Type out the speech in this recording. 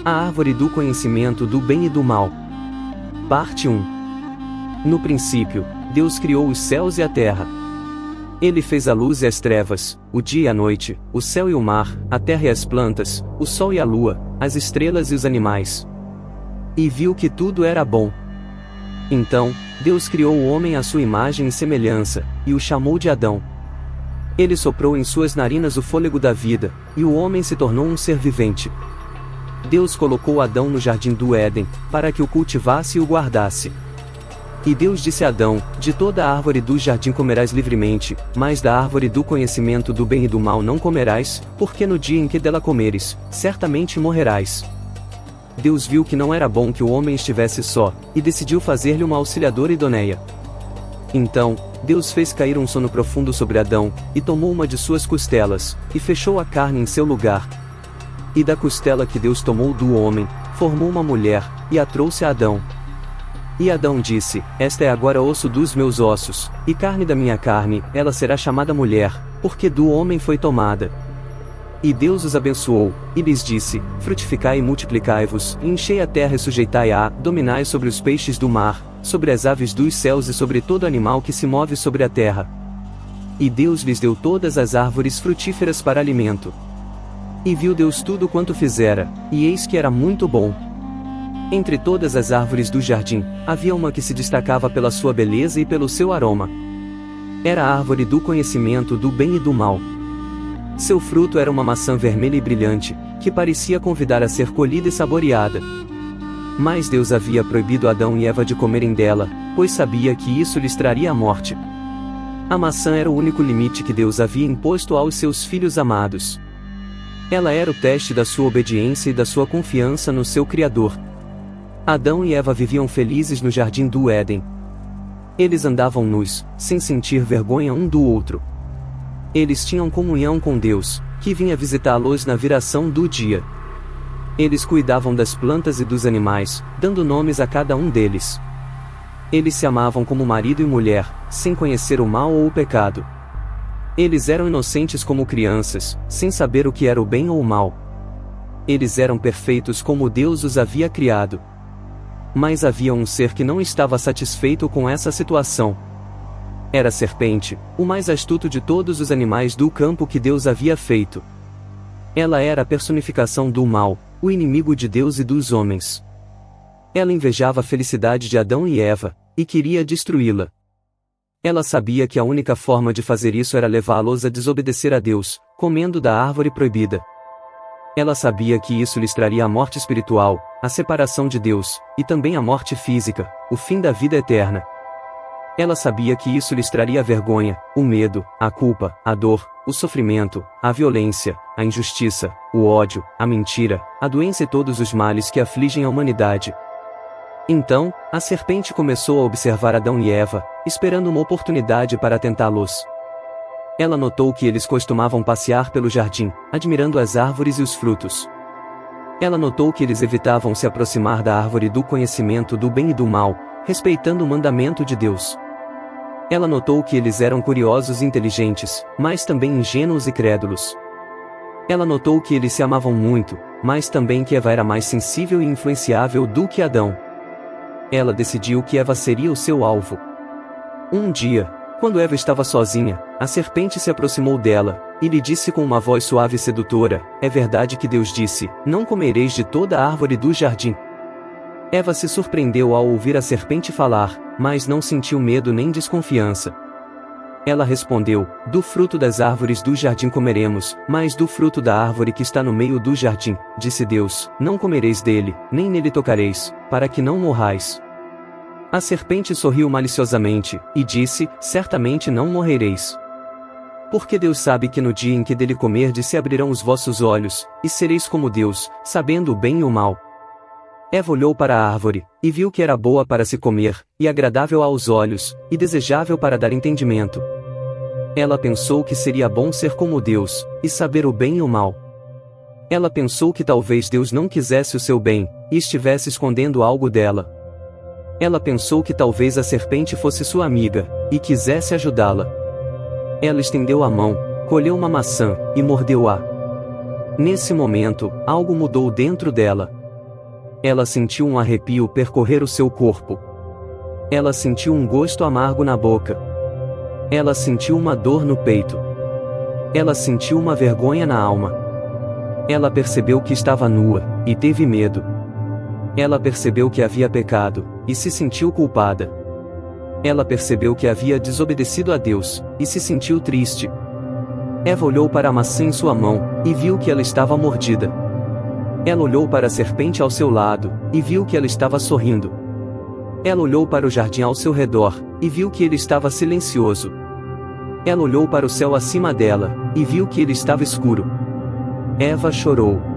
A árvore do conhecimento do bem e do mal. Parte 1. No princípio, Deus criou os céus e a terra. Ele fez a luz e as trevas, o dia e a noite, o céu e o mar, a terra e as plantas, o sol e a lua, as estrelas e os animais. E viu que tudo era bom. Então, Deus criou o homem à sua imagem e semelhança, e o chamou de Adão. Ele soprou em suas narinas o fôlego da vida, e o homem se tornou um ser vivente. Deus colocou Adão no jardim do Éden, para que o cultivasse e o guardasse. E Deus disse a Adão: de toda a árvore do jardim comerás livremente, mas da árvore do conhecimento do bem e do mal não comerás, porque no dia em que dela comeres, certamente morrerás. Deus viu que não era bom que o homem estivesse só, e decidiu fazer-lhe uma auxiliadora idônea. Então, Deus fez cair um sono profundo sobre Adão, e tomou uma de suas costelas, e fechou a carne em seu lugar. E da costela que Deus tomou do homem, formou uma mulher, e a trouxe a Adão. E Adão disse: esta é agora osso dos meus ossos, e carne da minha carne, ela será chamada mulher, porque do homem foi tomada. E Deus os abençoou, e lhes disse: frutificai e multiplicai-vos, e enchei a terra e sujeitai-a, dominai sobre os peixes do mar, sobre as aves dos céus e sobre todo animal que se move sobre a terra. E Deus lhes deu todas as árvores frutíferas para alimento. E viu Deus tudo quanto fizera, e eis que era muito bom. Entre todas as árvores do jardim, havia uma que se destacava pela sua beleza e pelo seu aroma. Era a árvore do conhecimento do bem e do mal. Seu fruto era uma maçã vermelha e brilhante, que parecia convidar a ser colhida e saboreada. Mas Deus havia proibido Adão e Eva de comerem dela, pois sabia que isso lhes traria a morte. A maçã era o único limite que Deus havia imposto aos seus filhos amados. Ela era o teste da sua obediência e da sua confiança no seu Criador. Adão e Eva viviam felizes no jardim do Éden. Eles andavam nus, sem sentir vergonha um do outro. Eles tinham comunhão com Deus, que vinha visitá-los na viração do dia. Eles cuidavam das plantas e dos animais, dando nomes a cada um deles. Eles se amavam como marido e mulher, sem conhecer o mal ou o pecado. Eles eram inocentes como crianças, sem saber o que era o bem ou o mal. Eles eram perfeitos como Deus os havia criado. Mas havia um ser que não estava satisfeito com essa situação. Era a serpente, o mais astuto de todos os animais do campo que Deus havia feito. Ela era a personificação do mal, o inimigo de Deus e dos homens. Ela invejava a felicidade de Adão e Eva, e queria destruí-la. Ela sabia que a única forma de fazer isso era levá-los a desobedecer a Deus, comendo da árvore proibida. Ela sabia que isso lhes traria a morte espiritual, a separação de Deus, e também a morte física, o fim da vida eterna. Ela sabia que isso lhes traria a vergonha, o medo, a culpa, a dor, o sofrimento, a violência, a injustiça, o ódio, a mentira, a doença e todos os males que afligem a humanidade. Então, a serpente começou a observar Adão e Eva, esperando uma oportunidade para tentá-los. Ela notou que eles costumavam passear pelo jardim, admirando as árvores e os frutos. Ela notou que eles evitavam se aproximar da árvore do conhecimento do bem e do mal, respeitando o mandamento de Deus. Ela notou que eles eram curiosos e inteligentes, mas também ingênuos e crédulos. Ela notou que eles se amavam muito, mas também que Eva era mais sensível e influenciável do que Adão. Ela decidiu que Eva seria o seu alvo. Um dia, quando Eva estava sozinha, a serpente se aproximou dela, e lhe disse com uma voz suave e sedutora: é verdade que Deus disse, não comereis de toda a árvore do jardim. Eva se surpreendeu ao ouvir a serpente falar, mas não sentiu medo nem desconfiança. Ela respondeu: do fruto das árvores do jardim comeremos, mas do fruto da árvore que está no meio do jardim, disse Deus, não comereis dele, nem nele tocareis, para que não morrais. A serpente sorriu maliciosamente, e disse: certamente não morrereis. Porque Deus sabe que no dia em que dele comerdes se abrirão os vossos olhos, e sereis como Deus, sabendo o bem e o mal. Eva olhou para a árvore, e viu que era boa para se comer, e agradável aos olhos, e desejável para dar entendimento. Ela pensou que seria bom ser como Deus, e saber o bem e o mal. Ela pensou que talvez Deus não quisesse o seu bem, e estivesse escondendo algo dela. Ela pensou que talvez a serpente fosse sua amiga, e quisesse ajudá-la. Ela estendeu a mão, colheu uma maçã, e mordeu-a. Nesse momento, algo mudou dentro dela. Ela sentiu um arrepio percorrer o seu corpo. Ela sentiu um gosto amargo na boca. Ela sentiu uma dor no peito. Ela sentiu uma vergonha na alma. Ela percebeu que estava nua, e teve medo. Ela percebeu que havia pecado, e se sentiu culpada. Ela percebeu que havia desobedecido a Deus, e se sentiu triste. Eva olhou para a maçã em sua mão, e viu que ela estava mordida. Ela olhou para a serpente ao seu lado, e viu que ela estava sorrindo. Ela olhou para o jardim ao seu redor, e viu que ele estava silencioso. Ela olhou para o céu acima dela, e viu que ele estava escuro. Eva chorou.